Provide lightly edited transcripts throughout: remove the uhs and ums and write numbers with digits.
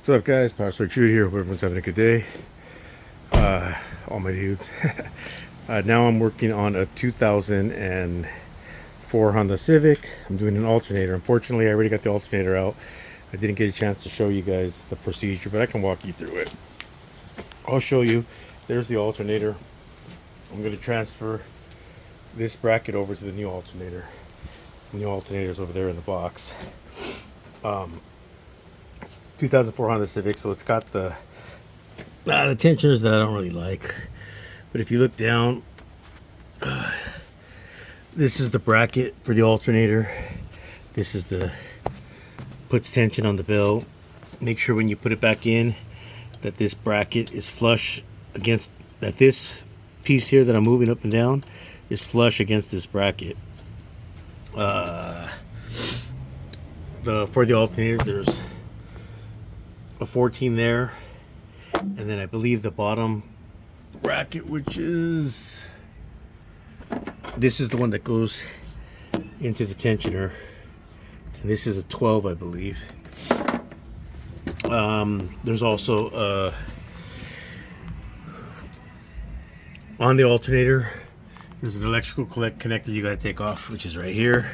What's up, guys? Pastor Jude here. Hope everyone's having a good day. All my dudes. Now I'm working on a 2004 Honda Civic. I'm doing an alternator. Unfortunately, I already got the alternator out. I didn't get a chance to show you guys the procedure, but I can walk you through it. I'll show you. There's the alternator. I'm going to transfer this bracket over to the new alternator. The new alternator is over there in the box. It's 2004 Honda Civic, so it's got the tensioners that I don't really like. But if you look down, this is the bracket for the alternator. This is the puts tension on the belt. Make sure when you put it back in that this bracket is flush against, that this piece here that I'm moving up and down is flush against this bracket. For the alternator, there's a 14 there, and then I believe the bottom bracket, which is this, is the one that goes into the tensioner, and this is a 12, I believe. There's also on the alternator, there's an electrical connector you got to take off, which is right here.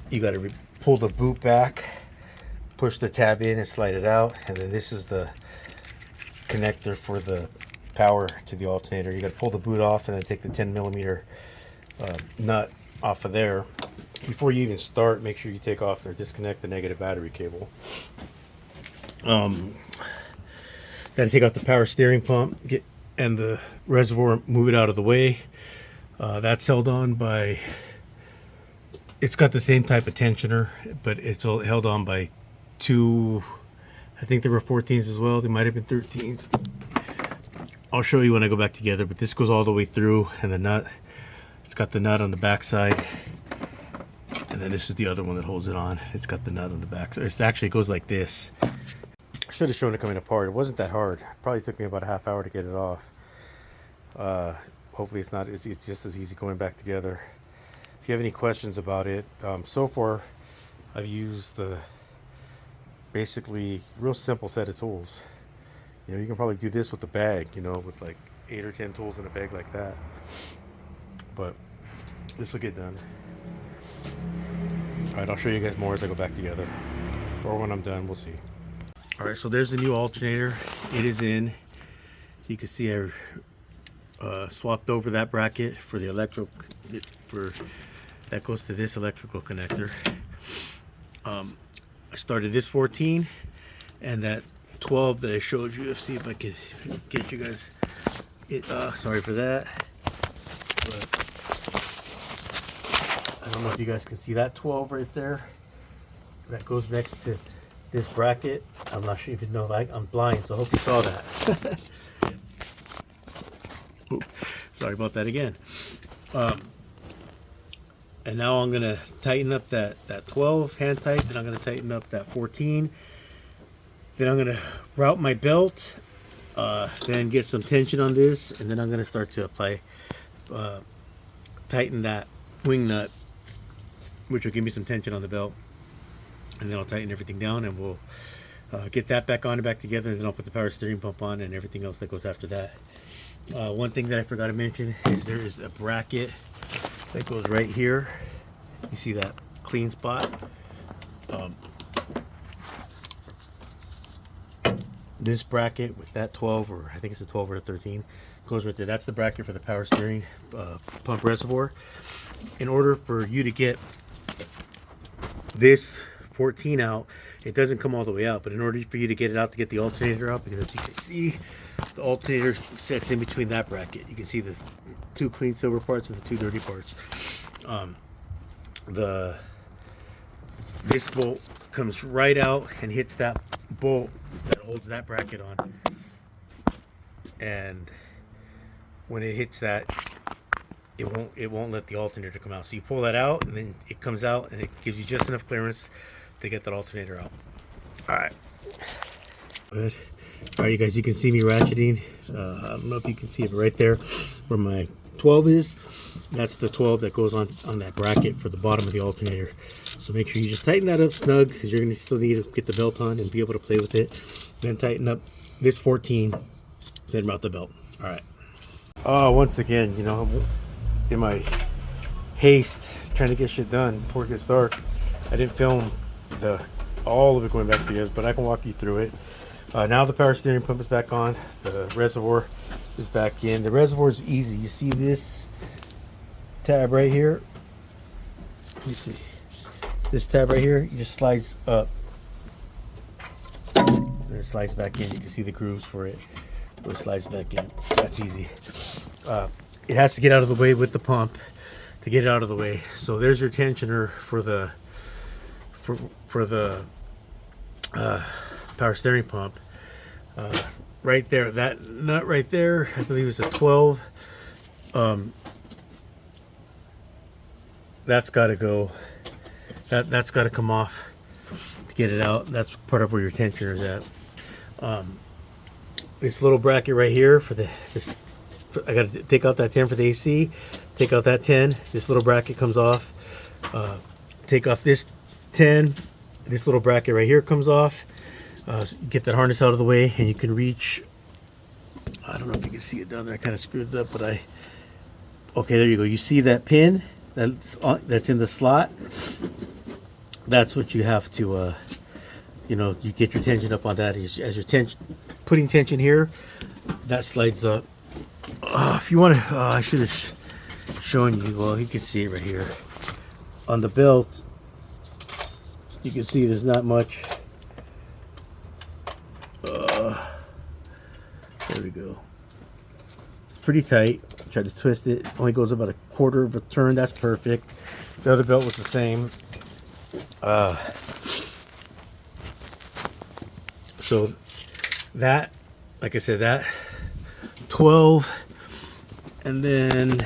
You got to pull the boot back, push the tab in and slide it out, and then this is the connector for the power to the alternator. You got to pull the boot off and then take the 10mm nut off of there. Before you even start, make sure you take off or disconnect the negative battery cable. Got to take off the power steering pump, and the reservoir, move it out of the way. That's held on by, it's got the same type of tensioner, but it's all held on by two, I think there were 14s as well. They might have been 13s. I'll show you when I go back together, but this goes all the way through, and the nut, it's got the nut on the back side, and then this is the other one that holds it on. It's got the nut on the back. So it actually goes like this. I should have shown it coming apart. It wasn't that hard. It probably took me about a half hour to get it off. Hopefully it's not, it's just as easy going back together. If you have any questions about it, so far I've used the basically real simple set of tools. You know, you can probably do this with the bag, you know, with like 8 or 10 tools in a bag like that. But this will get done. All right, I'll show you guys more as I go back together, or when I'm done, we'll see. All right, so there's the new alternator. It is in. You can see I swapped over that bracket for the electrical, that goes to this electrical connector. I started this 14 and that 12 that I showed you. Let's see if I can get you guys it. Sorry for that, but I don't know if you guys can see that 12 right there. That goes next to this bracket. I'm not sure if you know, I'm blind, so I hope you saw that. Oops, sorry about that again. And now I'm gonna tighten up that 12 hand tight, then I'm gonna tighten up that 14. Then I'm gonna route my belt, then get some tension on this, and then I'm gonna start to apply, tighten that wing nut, which will give me some tension on the belt. And then I'll tighten everything down, and we'll get that back on and back together, and then I'll put the power steering pump on and everything else that goes after that. One thing that I forgot to mention is there is a bracket that goes right here. You see that clean spot? This bracket with that 12, or I think it's a 12 or a 13, goes right there. That's the bracket for the power steering pump reservoir. In order for you to get this 14 out, it doesn't come all the way out, but in order for you to get it out, to get the alternator out, because as you can see, the alternator sets in between that bracket. You can see the two clean silver parts and the two dirty parts. This bolt comes right out and hits that bolt that holds that bracket on, and when it hits that, it won't let the alternator come out. So you pull that out, and then it comes out, and it gives you just enough clearance to get that alternator out. All right, good. All right, you guys, you can see me ratcheting. I don't know if you can see it right there where my 12 is, that's the 12 that goes on that bracket for the bottom of the alternator. So make sure you just tighten that up snug, because you're going to still need to get the belt on and be able to play with it. Then tighten up this 14, then mount the belt. All right. Once again, you know, in my haste trying to get shit done before it gets dark, I didn't film all of it going back together, but I can walk you through it. Now the power steering pump is back on. The reservoir is back in. The reservoir is easy. You see this tab right here? Let me see. This tab right here, it just slides up. And it slides back in. You can see the grooves for it. It slides back in. That's easy. It has to get out of the way with the pump to get it out of the way. So there's your tensioner for the power steering pump. Right there, that nut right there, I believe is a 12. That's got to go. That's got to come off to get it out. That's part of where your tensioner is at. This little bracket right here for this. I got to take out that 10 for the AC. Take out that 10. This little bracket comes off. Take off this 10. This little bracket right here comes off. So get that harness out of the way, and you can reach. I don't know if you can see it down there. I kind of screwed it up, but okay, there you go. You see that pin that's in the slot? That's what you have to, you know, you get your tension up on that. As you're putting tension here, that slides up. If you want to, I should have shown you. Well, you can see it right here on the belt. You can see there's not much. There we go. It's pretty tight. Try to twist it. Only goes about a quarter of a turn. That's perfect. The other belt was the same. So that, like I said, that 12, and then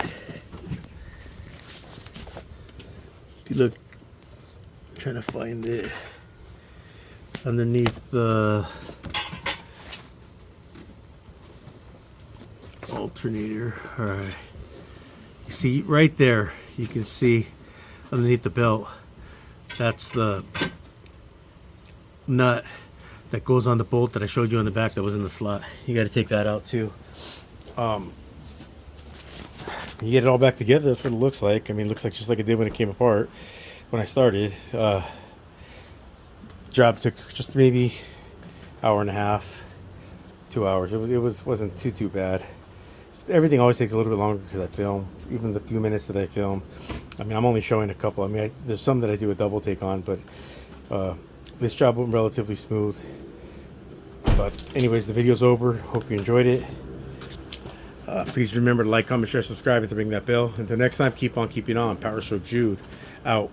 if you look, I'm trying to find it underneath the alternator. All right, you see right there, you can see underneath the belt, that's the nut that goes on the bolt that I showed you on the back that was in the slot. You got to take that out too. You get it all back together, that's what it looks like. I mean, it looks like just like it did when it came apart when I started. Job took just maybe hour and a half, 2 hours. It wasn't too bad. Everything always takes a little bit longer because I film. Even the few minutes that I film, I mean, I'm only showing a couple. I mean, there's some that I do a double take on, but this job went relatively smooth. But anyways, the video's over. Hope you enjoyed it. Please remember to like, comment, share, subscribe, and to ring that bell. Until next time, keep on keeping on. Power Stroke Jude out.